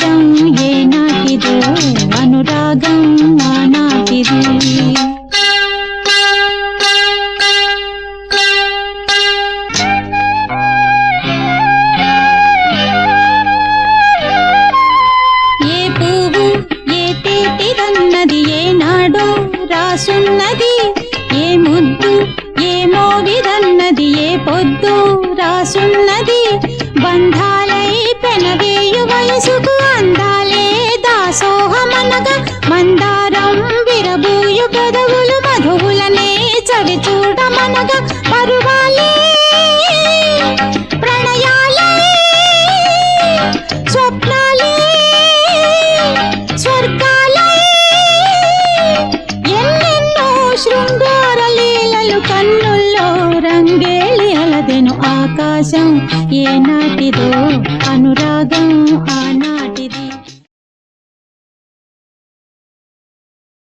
ఆకాశం ఏనాటిదో అనురాగం ఆనాటిది. ఏ పువ్వు ఏ తేటిదన్నది ఏనాడో రాసున్నది, ఏ ముద్దు ఏ మోవిదన్నది ఏ పొద్దు రాసున్నది. బంధాలై పెనవేయు వయసుకు అందాలే దాసోహమనగా, మందారం విరబూయు పెదవులు మధువులనే చవి చూడమనగా. పరువాలే ప్రణయాలే స్వప్నాలే స్వర్గాలే ఎన్నెన్నో శృంగార లీలలు కన్నుల్లో రంగేలి అలదెను. ఆకాశం ఏనాటిదో అనురాగం ఆనాటి.